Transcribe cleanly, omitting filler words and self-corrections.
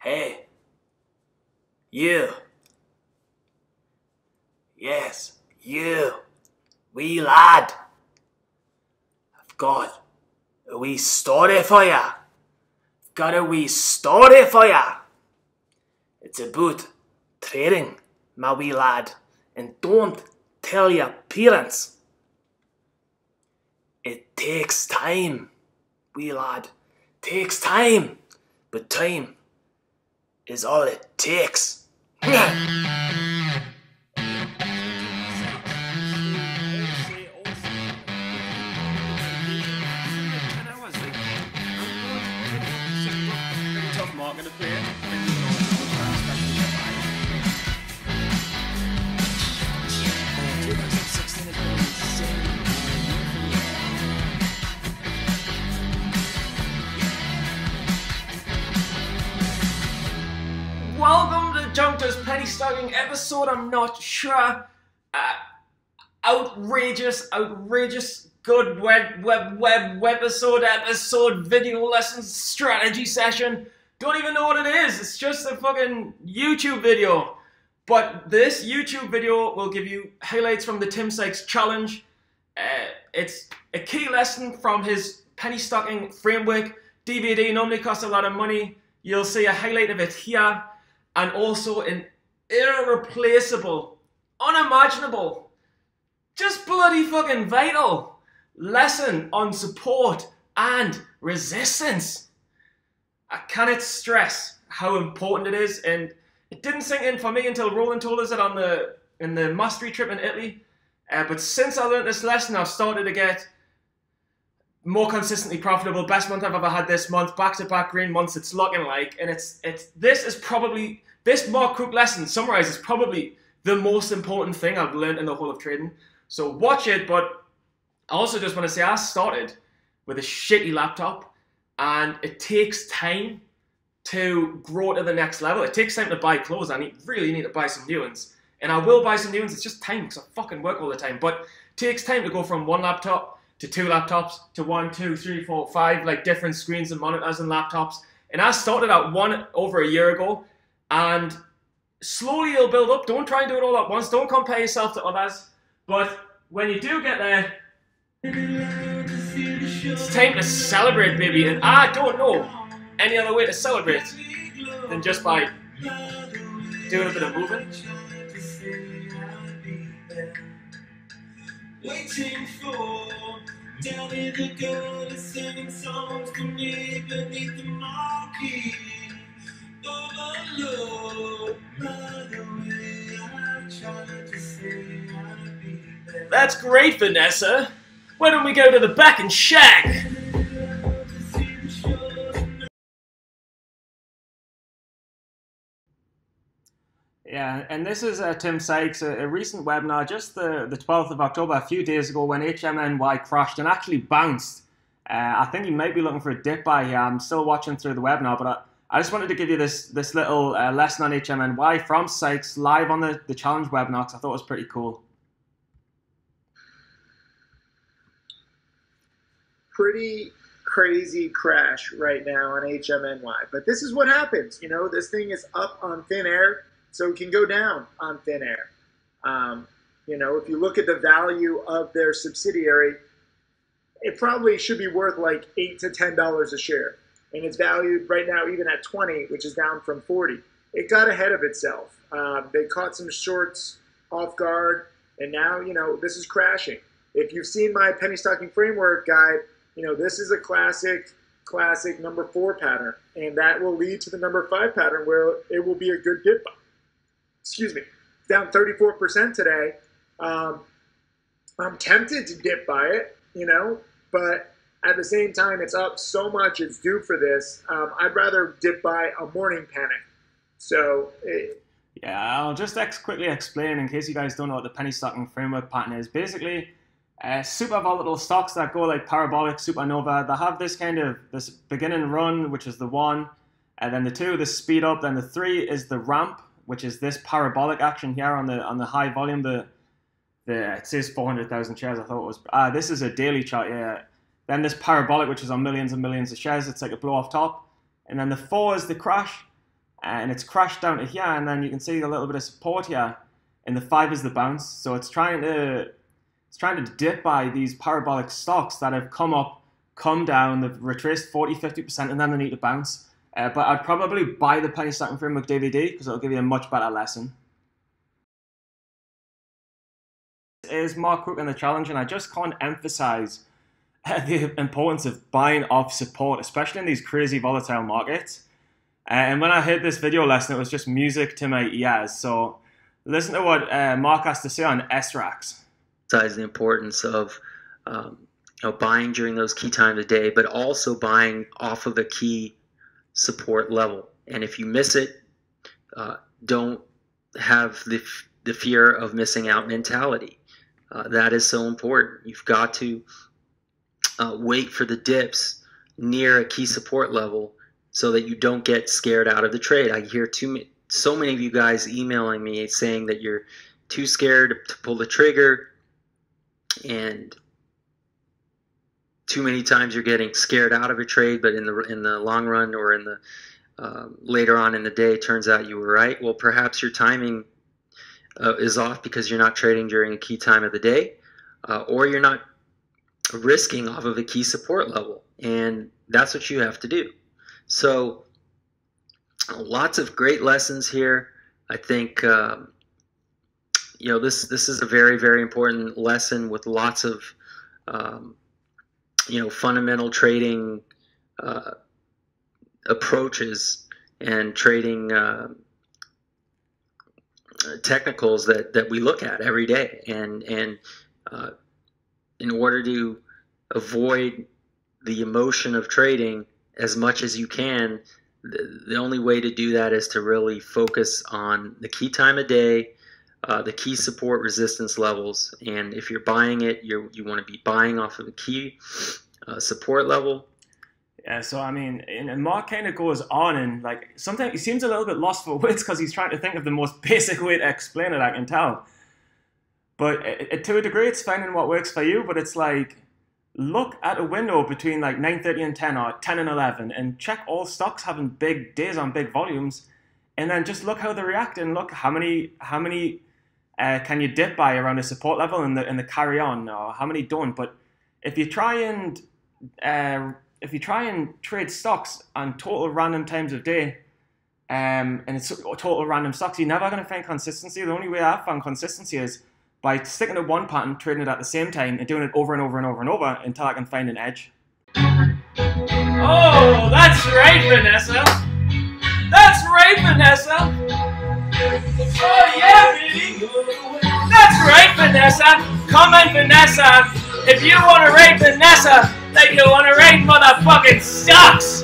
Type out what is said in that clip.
Hey, you. Yes, you. Wee lad. I've got a wee story for ya. I've got a wee story for ya. It's about trading, my wee lad. And don't tell your parents. It takes time, wee lad. Takes time. But time is all it takes. Welcome to Jonk's PennyStocking episode. I'm not sure. Outrageous, good episode, video lessons, strategy session. Don't even know what it is. It's just a fucking YouTube video. But this YouTube video will give you highlights from the Tim Sykes challenge. It's a key lesson from his PennyStocking framework. DVD normally costs a lot of money. You'll see a highlight of it here. And also an irreplaceable, unimaginable, just bloody fucking vital lesson on support and resistance. I cannot stress how important it is, and it didn't sink in for me until Roland told us it in the mastery trip in Italy. But since I learned this lesson, I've started to get more consistently profitable. Best month I've ever had this month, back-to-back green months. It's looking like, and this Mark Crook lesson summarizes probably the most important thing I've learned in the whole of trading. So watch it, but I also just want to say I started with a shitty laptop, and it takes time to grow to the next level. It takes time to buy clothes. I really need to buy some new ones. And I will buy some new ones. It's just time because I fucking work all the time. But it takes time to go from one laptop to two laptops to 1, 2, 3, 4, 5 like different screens and monitors and laptops. And I started out one over a year ago. And slowly you'll build up. Don't try and do it all at once. Don't compare yourself to others. But when you do get there, it's time to celebrate, baby. And I don't know any other way to celebrate than just by doing a bit of movement. Waiting for down in the gutter, singing songs to me beneath the marquee. That's great, Vanessa. Why don't we go to the back and shack? Yeah, and this is Tim Sykes, a recent webinar, just the 12th of October, a few days ago, when HMNY crashed and actually bounced. I think you might be looking for a dip buy here. I'm still watching through the webinar, but I just wanted to give you this little lesson on HMNY from Sykes live on the challenge webinar, because I thought it was pretty cool. Pretty crazy crash right now on HMNY. But this is what happens. You know, this thing is up on thin air, so it can go down on thin air. You know, if you look at the value of their subsidiary, it probably should be worth like $8 to $10 a share. And it's valued right now even at 20, which is down from 40. It got ahead of itself. They caught some shorts off guard, and now, you know, this is crashing. If you've seen my PennyStocking framework guide, you know, this is a classic number 4 pattern, and that will lead to the number 5 pattern where it will be a good dip buy. Excuse me. Down 34% today. I'm tempted to dip buy it, you know, but at the same time, it's up so much, it's due for this. I'd rather dip buy a morning panic. So, yeah, I'll just quickly explain in case you guys don't know what the PennyStocking framework pattern is. Basically, super volatile stocks that go like parabolic, supernova, they have this this beginning run, which is the 1, and then the 2, the speed up, then the 3 is the ramp, which is this parabolic action here on the high volume. It says 400,000 shares. I thought it was. This is a daily chart. Yeah. Then this parabolic, which is on millions and millions of shares. It's like a blow off top. And then the 4 is the crash. and it's crashed down to here, and then you can see a little bit of support here, and the 5 is the bounce. So it's trying to dip by these parabolic stocks that have come up, come down, they've retraced 40-50%, and then they need to bounce. But I'd probably buy the Penny Stocking Framework DVD because it'll give you a much better lesson. Is Mark Cook in the challenge, and I just can't emphasize the importance of buying off support, especially in these crazy volatile markets. And when I heard this video lesson, it was just music to my ears. So listen to what Mark has to say on SRAX. The importance of buying during those key times of day, but also buying off of a key support level. And if you miss it, don't have the fear of missing out mentality. That is so important. You've got to wait for the dips near a key support level so that you don't get scared out of the trade. I hear so many of you guys emailing me saying that you're too scared to pull the trigger, and too many times you're getting scared out of a trade, but in the long run or in the later on in the day, it turns out you were right. Well, perhaps your timing is off because you're not trading during a key time of the day, or you're not risking off of a key support level, and that's what you have to do. So lots of great lessons here. I think this is a very, very important lesson with lots of fundamental trading approaches and trading technicals that we look at every day, and in order to avoid the emotion of trading as much as you can, the only way to do that is to really focus on the key time of day, the key support resistance levels, and if you're buying it, you want to be buying off of the key support level. Yeah, so I mean, and Mark kind of goes on, and like sometimes he seems a little bit lost for words because he's trying to think of the most basic way to explain it, I can tell. But to a degree, it's finding what works for you. But it's like, look at a window between like 9:30 and 10 or 10 and 11, and check all stocks having big days on big volumes, and then just look how they react, and look how many can you dip by around a support level in the carry on, or how many don't. But if you try and trade stocks on total random times of day, and it's total random stocks, you're never going to find consistency. The only way I've found consistency is by sticking to one pattern, trading it at the same time, and doing it over and over and over and over until I can find an edge. Oh, that's right, Vanessa. That's right, Vanessa. Oh, yeah, baby. That's right, Vanessa. Comment, Vanessa, if you want to rate Vanessa like you want to rate motherfucking stocks.